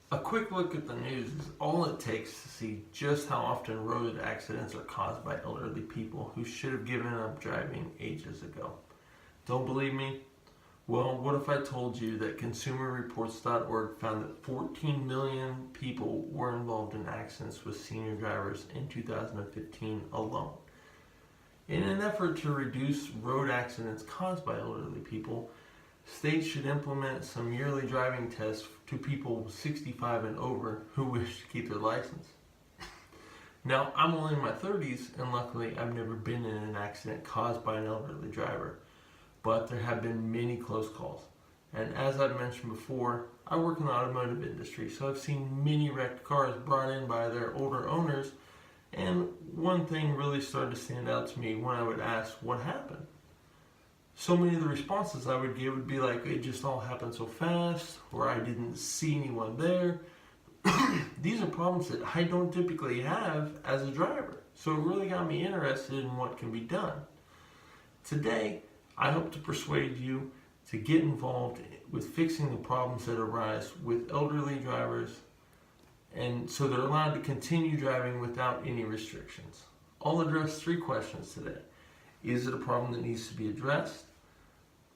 A quick look at the news is all it takes to see just how often road accidents are caused by elderly people who should have given up driving ages ago. Don't believe me? Well, what if I told you that ConsumerReports.org found that 14 million people were involved in accidents with senior drivers in 2015 alone? In an effort to reduce road accidents caused by elderly people, states should implement some yearly driving tests to people 65 and over who wish to keep their license. Now, I'm only in my 30s, and luckily I've never been in an accident caused by an elderly driver, but there have been many close calls. And as I've mentioned before, I work in the automotive industry, so I've seen many wrecked cars brought in by their older owners, and one thing really started to stand out to me when I would ask what happened. So many of the responses I would give would be like, it just all happened so fast, or I didn't see anyone there. These are problems that I don't typically have as a driver. So it really got me interested in what can be done. Today, I hope to persuade you to get involved with fixing the problems that arise with elderly drivers, and so they're allowed to continue driving without any restrictions. I'll address 3 questions today. Is it a problem that needs to be addressed?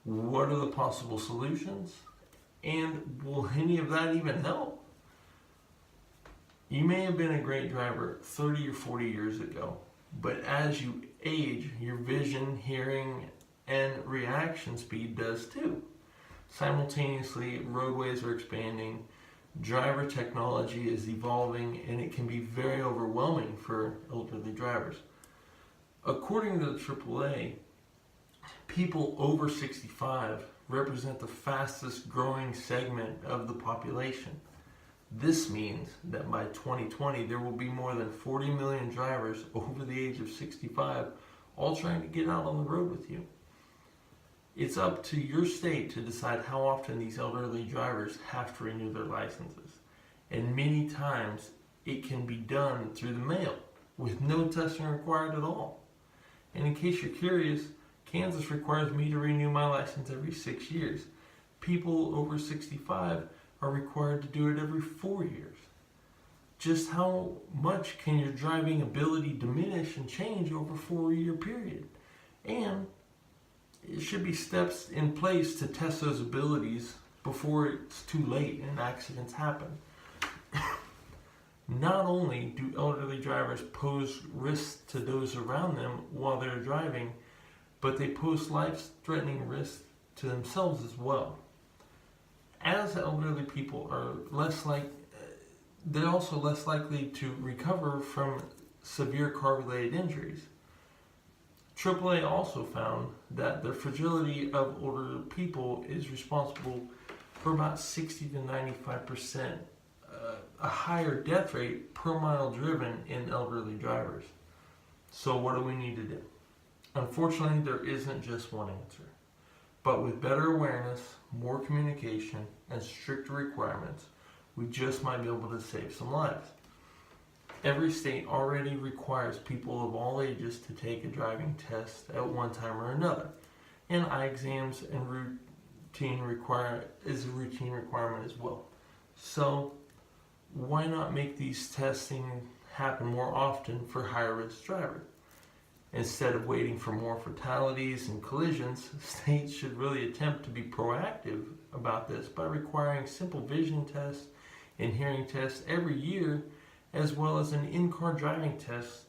What are the possible solutions? And will any of that even help? You may have been a great driver 30 or 40 years ago, but as you age, your vision, hearing, and reaction speed does too. Simultaneously, roadways are expanding, driver technology is evolving, and it can be very overwhelming for elderly drivers. According to the AAA, people over 65 represent the fastest growing segment of the population. This means that by 2020 there will be more than 40 million drivers over the age of 65 all trying to get out on the road with you. It's up to your state to decide how often these elderly drivers have to renew their licenses. And many times it can be done through the mail with no testing required at all. And in case you're curious, Kansas requires me to renew my license every 6 years. People over 65 are required to do it every 4 years. Just how much can your driving ability diminish and change over a 4-year period? And it should be steps in place to test those abilities before it's too late and accidents happen. Not only do elderly drivers pose risks to those around them while they're driving, but they pose life-threatening risks to themselves as well. As elderly people are they're also less likely to recover from severe car-related injuries. AAA also found that the fragility of older people is responsible for about 60 to 95% a higher death rate per mile driven in elderly drivers. So what do we need to do? Unfortunately, there isn't just one answer. But with better awareness, more communication, and stricter requirements, we just might be able to save some lives. Every state already requires people of all ages to take a driving test at one time or another. And eye exams and is a routine requirement as well. So why not make these testing happen more often for higher risk drivers? Instead of waiting for more fatalities and collisions, states should really attempt to be proactive about this by requiring simple vision tests and hearing tests every year, as well as an in-car driving test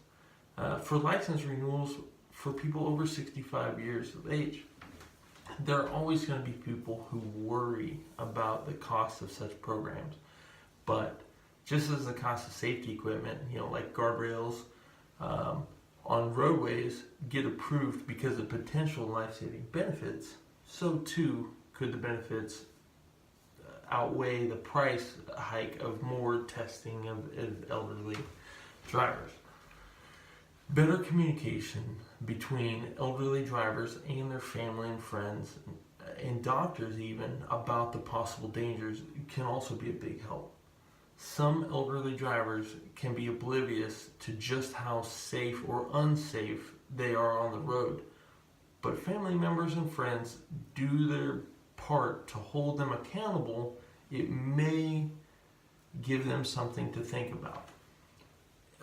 for license renewals for people over 65 years of age. There are always going to be people who worry about the cost of such programs, but just as the cost of safety equipment, like guardrails on roadways get approved because of potential life-saving benefits, so too could the benefits outweigh the price hike of more testing of elderly drivers. Better communication between elderly drivers and their family and friends and doctors even about the possible dangers can also be a big help. Some elderly drivers can be oblivious to just how safe or unsafe they are on the road, but family members and friends do their part to hold them accountable. It may give them something to think about.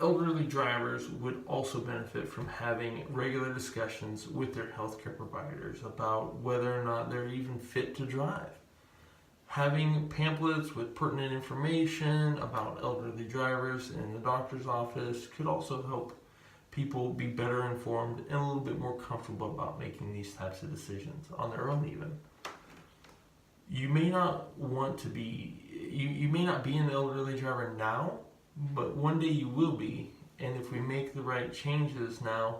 Elderly drivers would also benefit from having regular discussions with their healthcare providers about whether or not they're even fit to drive. Having pamphlets with pertinent information about elderly drivers in the doctor's office could also help people be better informed and a little bit more comfortable about making these types of decisions on their own even. You may not want to be, you may not be an elderly driver now, but one day you will be, and if we make the right changes now,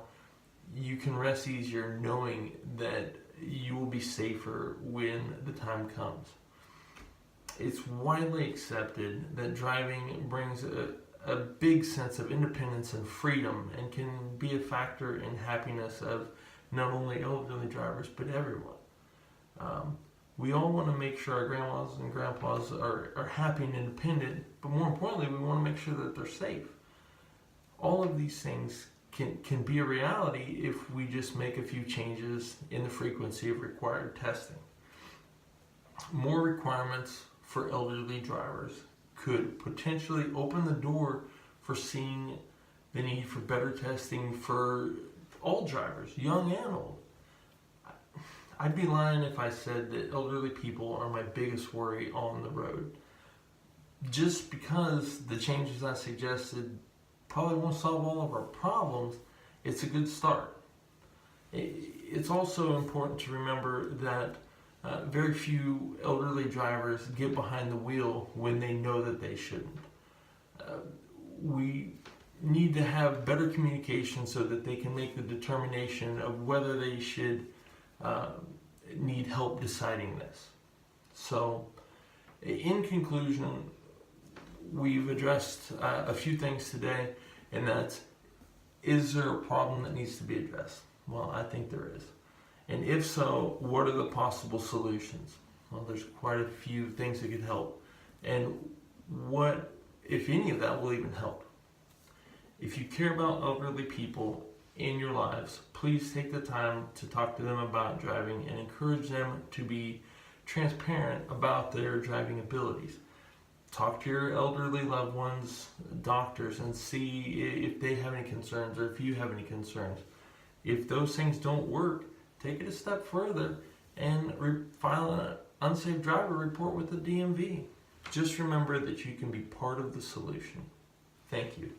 you can rest easier knowing that you will be safer when the time comes. It's widely accepted that driving brings a big sense of independence and freedom and can be a factor in happiness of not only elderly drivers but everyone. We all want to make sure our grandmas and grandpas are happy and independent, but more importantly, we want to make sure that they're safe. All of these things can be a reality if we just make a few changes in the frequency of required testing. More requirements for elderly drivers could potentially open the door for seeing the need for better testing for all drivers, young and old. I'd be lying if I said that elderly people are my biggest worry on the road. Just because the changes I suggested probably won't solve all of our problems, it's a good start. It's also important to remember that very few elderly drivers get behind the wheel when they know that they shouldn't. We need to have better communication so that they can make the determination of whether they should need help deciding this. So, in conclusion, we've addressed a few things today, and that's, is there a problem that needs to be addressed? Well, I think there is. And if so, what are the possible solutions? Well, there's quite a few things that could help. And what, if any of that, will even help? If you care about elderly people in your lives, please take the time to talk to them about driving and encourage them to be transparent about their driving abilities. Talk to your elderly loved ones, doctors, and see if they have any concerns or if you have any concerns. If those things don't work, take it a step further and file an unsafe driver report with the DMV. Just remember that you can be part of the solution. Thank you.